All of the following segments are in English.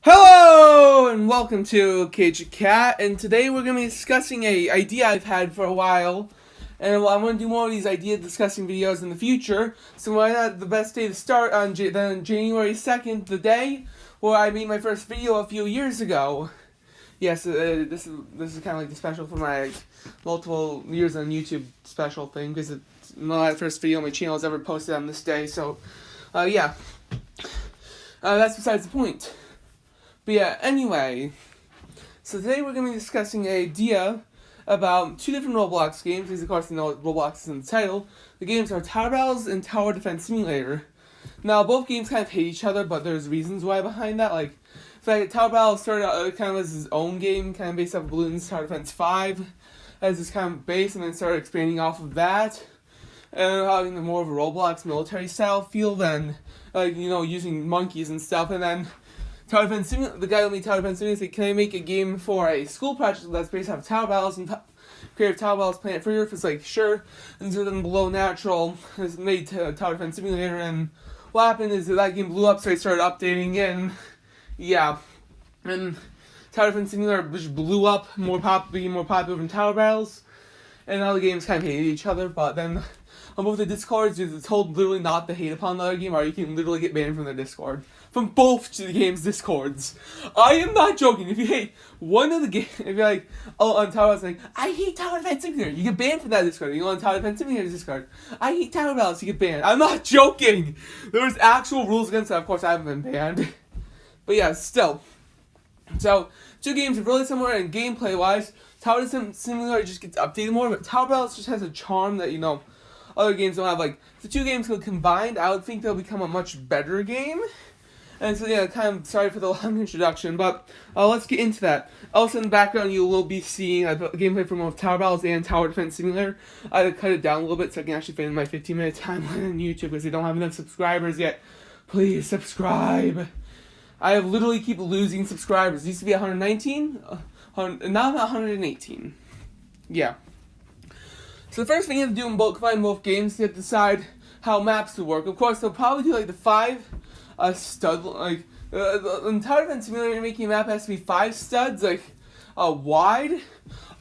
Hello and welcome to Cage Cat, and today we're going to be discussing a idea I've had for a while, and I'm going to do more of these idea discussing videos in the future. So why not the best day to start on January 2nd, the day where I made my first video a few years ago. Yes, this is kind of like the special for my multiple years on YouTube special thing, because it's my first video on my channel is ever posted on this day. So, yeah, that's besides the point. But yeah, anyway, so today we're going to be discussing an idea about two different Roblox games, because of course you know Roblox is in the title. The games are Tower Battles and Tower Defense Simulator. Now, both games kind of hate each other, but there's reasons why behind that. Like, Tower Battles started out kind of as its own game, kind of based off of Balloon's Tower Defense 5, as its kind of base, and then started expanding off of that, and having more of a Roblox military style feel than, using monkeys and stuff, and then Tower Defense Simulator, the guy who made Tower Defense Simulator said, can I make a game for a school project that's based off Tower Battles and creative Tower Battles Planet for Earth? It's like, sure. And so then Below Natural has made Tower Defense Simulator, and what happened is that game blew up, so they started updating it, and yeah. And Tower Defense Simulator just blew up, being more popular than Tower Battles, and now the games kind of hated each other, but then on both the Discords, it's told literally not to hate upon the other game, or you can literally get banned from the Discord. From both the games' Discords. I am not joking. If you hate one of the games, if you're like, on Tower Battles, like, I hate Tower Defense Simulator, you get banned from that Discord. You go on Tower Defense Simulator's Discord, I hate Tower Battles, you get banned. I'm not joking! There's actual rules against that. Of course, I haven't been banned. But yeah, still. So, two games are really similar in gameplay-wise. Tower Defense Simulator just gets updated more, but Tower Battles just has a charm that, other games don't have. Like, if the two games go combined, I would think they'll become a much better game. And so yeah, kind of sorry for the long introduction, but let's get into that. Also in the background you will be seeing a gameplay from both Tower Battles and Tower Defense Simulator. I had to cut it down a little bit so I can actually fit in my 15-minute timeline on YouTube because they don't have enough subscribers yet. Please subscribe. I have literally keep losing subscribers. It used to be 119, now I'm at 118. Yeah. So the first thing you have to do in combine both games, you have to decide how maps will work. Of course, they'll probably do like the 5 stud, like, in Tower Defense Simulator, you're making a map has to be 5 studs, like, wide,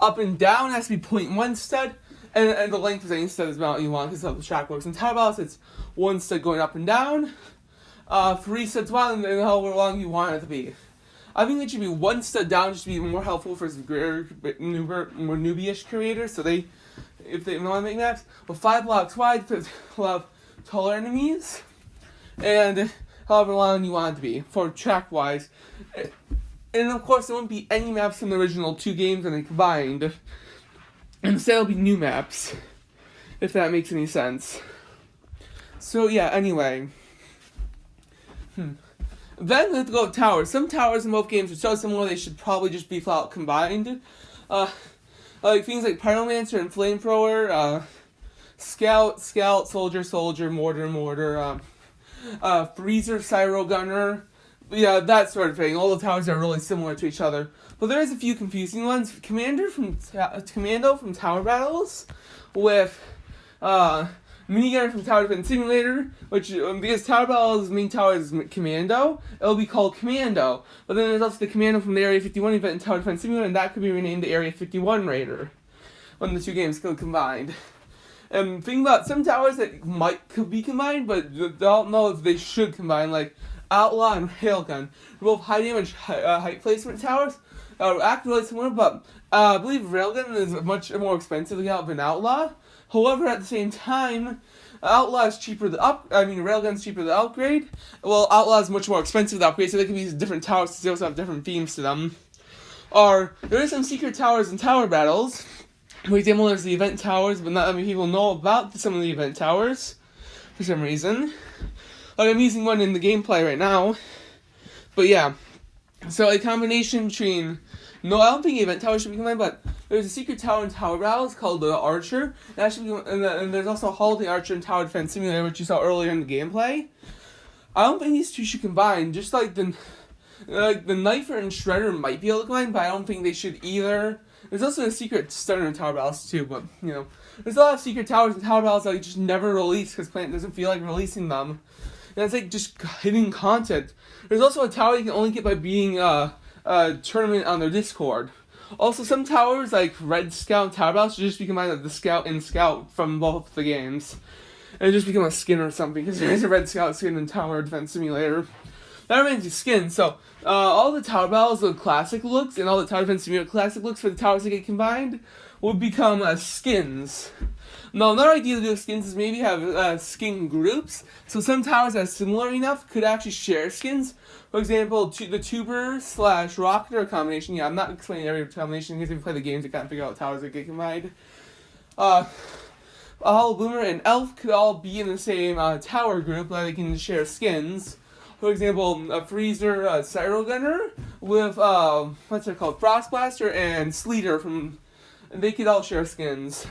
up and down has to be 0.1 stud, and the length of any stud is about what you want, because that's how the track works. In Tower Battles, it's 1 stud going up and down, 3 studs wide, and however long you want it to be. I think it should be 1 stud down, just to be more helpful for more newbie-ish creators, so if they want to make maps, well, 5 blocks wide, we'll have taller enemies, and however long you want it to be, for track-wise. And of course, there won't be any maps from the original 2 games when they combined. Instead, it'll be new maps, if that makes any sense. So yeah, anyway. Then we have to go with towers. Some towers in both games are so similar they should probably just be flat out combined. Like things like Pyromancer and Flamethrower, Scout, Soldier, Mortar, Freezer, Cyro Gunner, yeah, that sort of thing. All the towers are really similar to each other, but there's a few confusing ones. Commando from Tower Battles, with Minigunner from Tower Defense Simulator, which because Tower Battles' main tower is Commando, it'll be called Commando. But then there's also the Commando from the Area 51 event in Tower Defense Simulator, and that could be renamed the Area 51 Raider when the two games go combined. And think about some towers that could be combined, but don't know if they should combine, like Outlaw and Railgun. They're both high damage, height placement towers. Act really similar, but I believe Railgun is much more expensive to get out than Outlaw. However, at the same time, Outlaw is cheaper Railgun's cheaper to upgrade. Well, Outlaw is much more expensive to upgrade, so they can use different towers because they also have different themes to them. There are some secret towers in Tower Battles. For example, there's the event towers, but not many people know about some of the event towers, for some reason. Like, I'm using one in the gameplay right now. But yeah, so a combination between, no, I don't think event towers should be combined, but there's a secret tower in Tower Battles called the Archer, and there's also a Holiday Archer in Tower Defense Simulator, which you saw earlier in the gameplay. I don't think these two should combine, just like the Knifer and Shredder might be able to combine, but I don't think they should either. There's also a secret stunner in Tower Battles too, but, there's a lot of secret towers in Tower Battles that you just never release because Planet doesn't feel like releasing them. that's like just hidden content. There's also a tower you can only get by being a tournament on their Discord. Also, some towers like Red Scout and Tower Battles should just be combined with the Scout and Scout from both the games. And just become a skin or something, because there is a Red Scout skin in Tower Defense Simulator. That remains the skin, so all the Tower Battles with classic looks and all the Tower Defense Simulator classic looks for the towers that get combined would become skins. Now, another idea to do with skins is maybe have skin groups. So some towers that are similar enough could actually share skins. For example, the Tuber/Rocketer combination. Yeah, I'm not explaining every combination because if you play the games, you kind of figure out towers that get combined. Hollow Boomer and Elf could all be in the same tower group, but they can share skins. For example, a Freezer Cyro Gunner with what's it called, Frost Blaster and Sleeter from. And they could all share skins,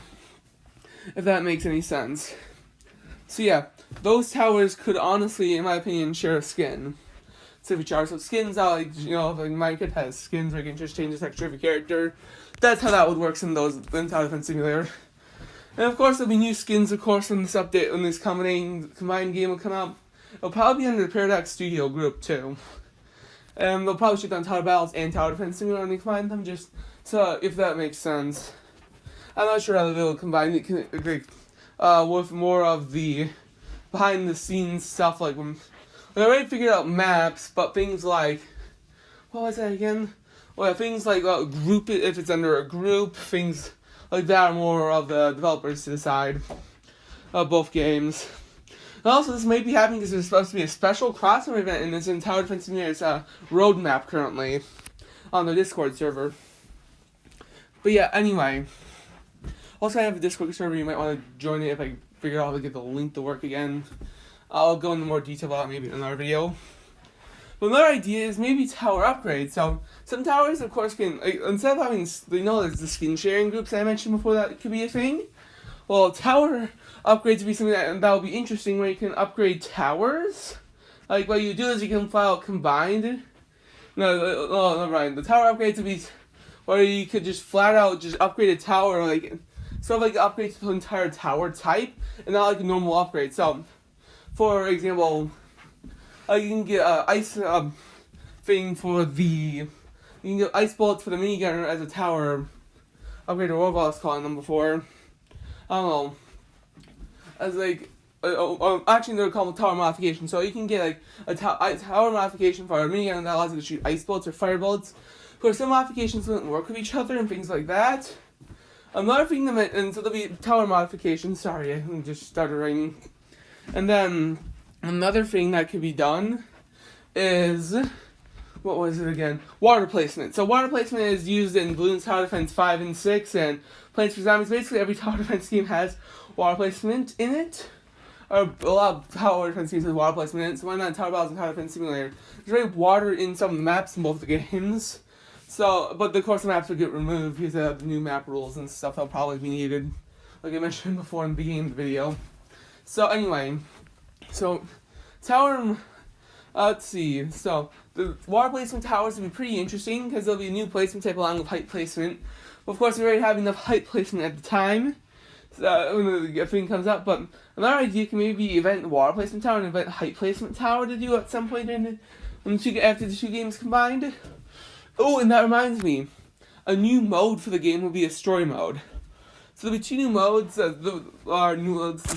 if that makes any sense. So yeah, those towers could honestly, in my opinion, share a skin. So skins out, like, you know, like Minecraft has skins where you can just change the texture of your character. That's how that would work in Tower Defense Simulator. And of course, there'll be new skins, of course, when this update, when this combined game will come out. It'll probably be under the Paradox Studio group too. And they'll probably ship down Tower Battles and Tower Defense Simulator when they combine them, just so if that makes sense. I'm not sure how they'll combine it with more of the behind the scenes stuff, like when I already figured out maps, but things like, what was that again? Well, things like group it if it's under a group, things like that are more of the developers to decide of both games. And also, this may be happening because there's supposed to be a special crossover event in this Tower Defense Simulator's roadmap currently on the Discord server. But yeah, anyway. Also, I have a Discord server. You might want to join it if I figure out how to get the link to work again. I'll go into more detail about it maybe in another video. But another idea is maybe tower upgrades. So, some towers, of course, can, like, instead of having, there's the skin sharing groups that I mentioned before that could be a thing. Well, tower upgrades would be something that would be interesting, where you can upgrade towers. Like, what you do is you can file combined. No, never mind. The tower upgrades would be where you could just flat out just upgrade a tower, like, sort of like upgrade to the entire tower type, and not like a normal upgrade. So, for example, you can get ice thing for the, you can get ice bullets for the minigunner as a tower upgrade, or what I was calling them before. I don't know. As like, actually they're called tower modification. So you can get like a tower modification for a minigun that allows you to shoot ice bullets or fire bullets. Of course, some modifications don't work with each other and things like that. Another thing and so there'll be tower modifications. Sorry, I just started writing. And then another thing that could be done is, what was it again? Water placement. So water placement is used in Bloons Tower Defense 5 and 6 and Plants vs. Zombies. Basically, every tower defense game has water placement in it. Or a lot of tower defense games have water placement in it. So why not Tower Battles and Tower Defense Simulator? There's already water in some of the maps in both the games. So, but of course the maps will get removed because of the new map rules and stuff that'll probably be needed, like I mentioned before in the beginning of the video. So anyway, tower, let's see, so the water placement towers will be pretty interesting because there'll be a new placement type along with height placement. But of course we already have enough height placement at the time, so when the thing comes up, but another idea can maybe be event water placement tower and event height placement tower to do at some point after the two games combined. Oh, and that reminds me, a new mode for the game will be a story mode. So there'll be two new modes. The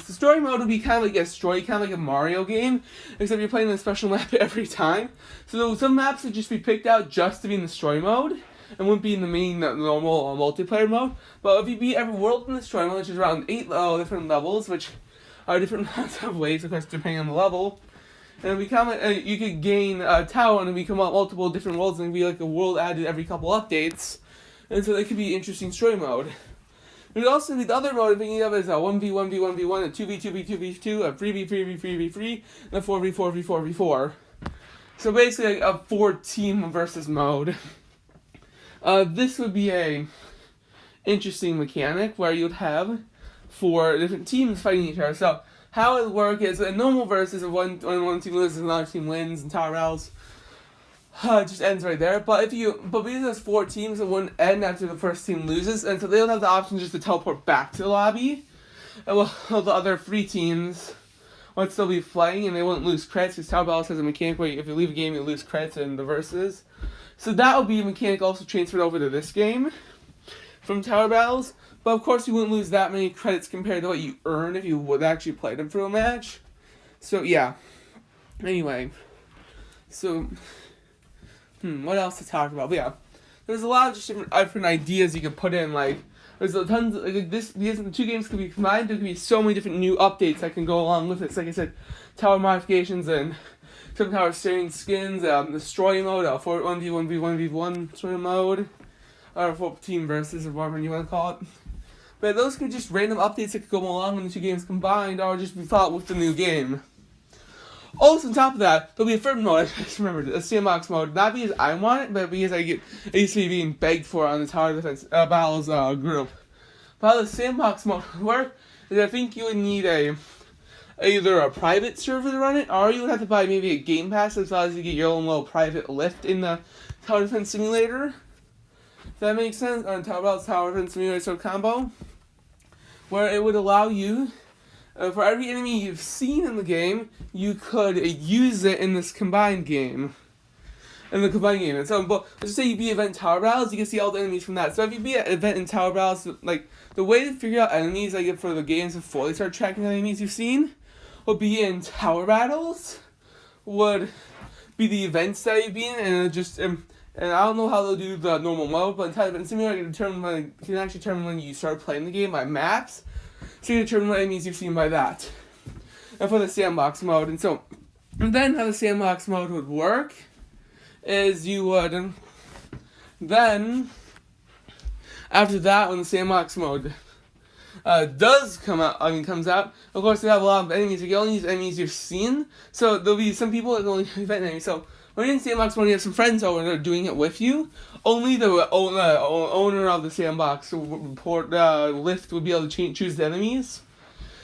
story mode will be kind of like a story, kind of like a Mario game, except you're playing a special map every time. So some maps would just be picked out just to be in the story mode, and wouldn't be in the main normal multiplayer mode. But if you beat every world in the story mode, which is around 8 different levels, which are different amounts of ways, of course, depending on the level. And you could gain a tower and become multiple different worlds, and it'd be like a world added every couple updates. And so that could be interesting story mode. There's also the other mode I'm thinking of is a 1v1v1v1, a 2v2v2v2, a 3v3v3v3, and a 4v4v4v4. So basically a 4-team versus mode. This would be a interesting mechanic where you'd have 4 different teams fighting each other. So how it would work is a normal versus when one team loses, another team wins, and Tower Battles it just ends right there. But because there's 4 teams, it wouldn't end after the first team loses, and so they don't have the option just to teleport back to the lobby. And well, the other 3 teams, would still be playing, and they wouldn't lose credits, because Tower Battles has a mechanic where if you leave a game, you lose credits in the verses. So that would be a mechanic also transferred over to this game from Tower Battles. But of course, you wouldn't lose that many credits compared to what you earn if you would actually play them for a match. So yeah. Anyway. So, what else to talk about? But yeah. There's a lot of just different ideas you could put in, like, there's a tons of, like, this, because the two games could be combined, there could be so many different new updates that can go along with it. So like I said, tower modifications and some tower steering skins, the story mode, 1v1v1v1 sort of mode, or 14 versus, or whatever you want to call it. But those could just random updates that could go along when the two games combined, or just be thought with the new game. Also, on top of that, there'll be a third mode. I just remembered, a sandbox mode. Not because I want it, but because it used to be being begged for on the Tower Defense Battles group. But how the sandbox mode would work is I think you would need either a private server to run it, or you would have to buy maybe a game pass as well as you get your own little private lift in the Tower Defense Simulator. If that makes sense? On Tower Battles Tower Defense Simulator sort of combo, where it would allow you, for every enemy you've seen in the game, you could use it in this combined game. And so, but let's just say you beat event Tower Battles, you can see all the enemies from that. So if you beat an event in Tower Battles, like, the way to figure out enemies, like, for the games before they start tracking the enemies you've seen, would be in Tower Battles, would be the events that you've been, and just, and I don't know how they'll do the normal mode, but in Tower Defense Simulator, you can actually determine when you start playing the game by maps. So you determine what enemies you've seen by that. And for the sandbox mode. And then how the sandbox mode would work is you would then, after that, when the sandbox mode comes out, of course they have a lot of enemies. You can only use enemies you've seen. So there'll be some people that can only event enemies. So when you're in sandbox mode, you have some friends over there doing it with you. Only the owner of the sandbox lift would be able to choose the enemies.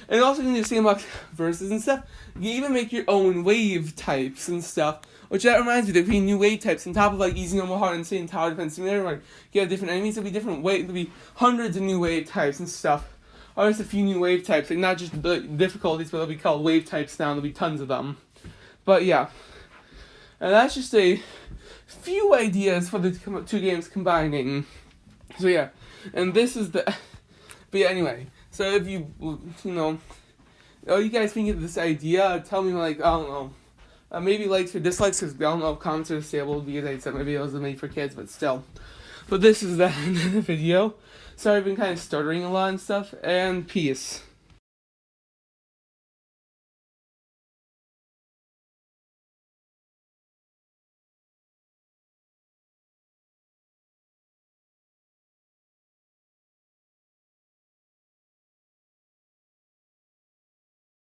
And also you can do sandbox versus and stuff. You can even make your own wave types and stuff. Which that reminds me, there'll be new wave types on top of like easy, normal, hard, insane, tower defense simulator. Where you have different enemies, there'll be there'll be hundreds of new wave types and stuff. Or just a few new wave types, like not just the difficulties, but they'll be called wave types now. There'll be tons of them. But yeah. And that's just a few ideas for the two games combining. So yeah, and this is the. But yeah, anyway. So if you guys think of this idea, tell me, like, I don't know, maybe likes or dislikes, because I don't know if comments are disabled because I said my videos are made for kids, but still. But this is the end of the video. Sorry, I've been kind of stuttering a lot and stuff, and peace.